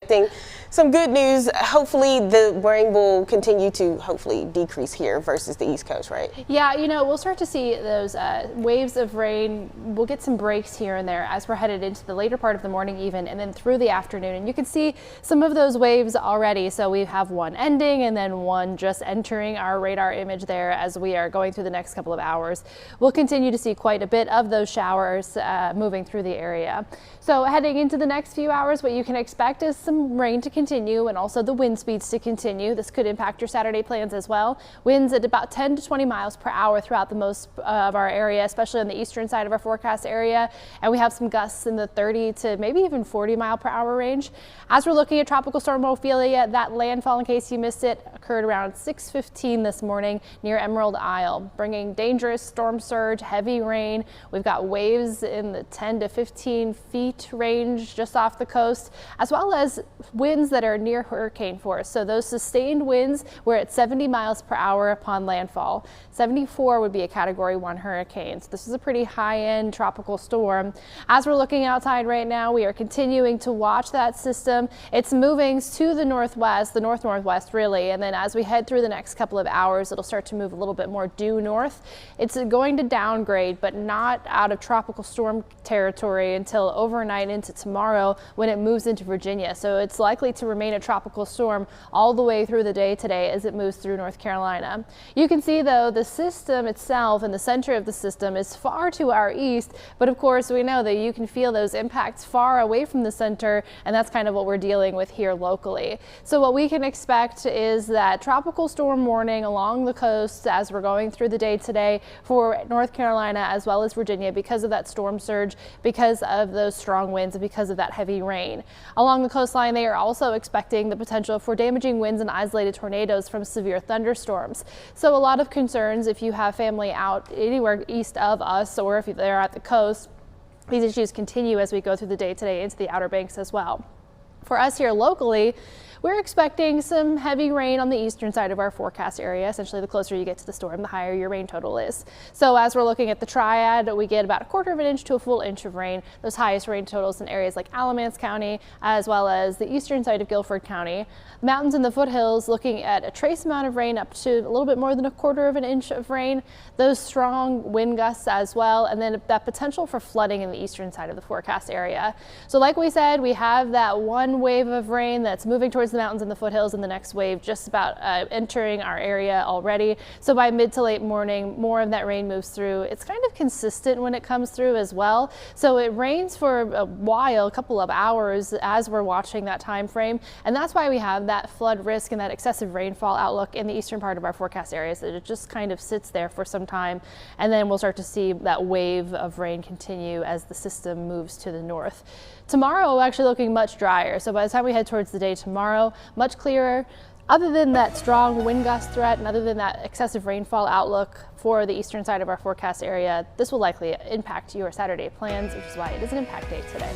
expecting some good news. Hopefully the rain will continue to hopefully decrease here versus the East Coast, right? Yeah, you know, we'll start to see those waves of rain. We'll get some breaks here and there as we're headed into the later part of the morning even, and then through the afternoon. And you can see some of those waves already. So we have one ending and then one just entering our radar image there as we are going through the next couple of hours. We'll continue to see quite a bit of those showers moving through the area. So heading into the next few hours, what you can expect is some rain to continue and also the wind speeds to continue. This could impact your Saturday plans as well. Winds at about 10 to 20 miles per hour throughout the most of our area, especially on the eastern side of our forecast area. And we have some gusts in the 30 to maybe even 40 mile per hour range. As we're looking at Tropical Storm Ophelia, that landfall, in case you missed it, occurred around 6:15 this morning near Emerald Isle, bringing dangerous storm surge, heavy rain. We've got waves in the 10 to 15 feet range just off the coast, as well as winds that are near hurricane force. So those sustained winds were at 70 miles per hour upon landfall. 74 would be a Category 1 hurricane. So this is a pretty high-end tropical storm. As we're looking outside right now, we are continuing to watch that system. It's moving to the northwest, the north-northwest really, and then as we head through the next couple of hours, it'll start to move a little bit more due north. It's going to downgrade, but not out of tropical storm territory until overnight into tomorrow when it moves into Virginia. So it's likely to remain a tropical storm all the way through the day today as it moves through North Carolina. You can see though the system itself and the center of the system is far to our east, but of course we know that you can feel those impacts far away from the center, and that's kind of what we're dealing with here locally. So what we can expect is that tropical storm warning along the coast as we're going through the day today for North Carolina as well as Virginia because of that storm surge, because of those strong winds, and because of that heavy rain. Along the coastline, they are also expecting the potential for damaging winds and isolated tornadoes from severe thunderstorms. So a lot of concerns if you have family out anywhere east of us or if they're at the coast. These issues continue as we go through the day today into the Outer Banks as well. For us here locally, we're expecting some heavy rain on the eastern side of our forecast area. Essentially, the closer you get to the storm, the higher your rain total is. So as we're looking at the triad, we get about 1/4 of an inch to a full inch of rain. Those highest rain totals in areas like Alamance County, as well as the eastern side of Guilford County. Mountains and the foothills looking at a trace amount of rain up to a little bit more than 1/4 of an inch of rain. Those strong wind gusts as well, and then that potential for flooding in the eastern side of the forecast area. So like we said, we have that one wave of rain that's moving towards the mountains and the foothills, and the next wave just about entering our area already. So by mid to late morning, more of that rain moves through. It's kind of consistent when it comes through as well. So it rains for a while, a couple of hours as we're watching that time frame. And that's why we have that flood risk and that excessive rainfall outlook in the eastern part of our forecast areas, that it just kind of sits there for some time. And then we'll start to see that wave of rain continue as the system moves to the north. Tomorrow, actually looking much drier. So by the time we head towards the day tomorrow, much clearer. Other than that strong wind gust threat and other than that excessive rainfall outlook for the eastern side of our forecast area, this will likely impact your Saturday plans, which is why it is an impact day today.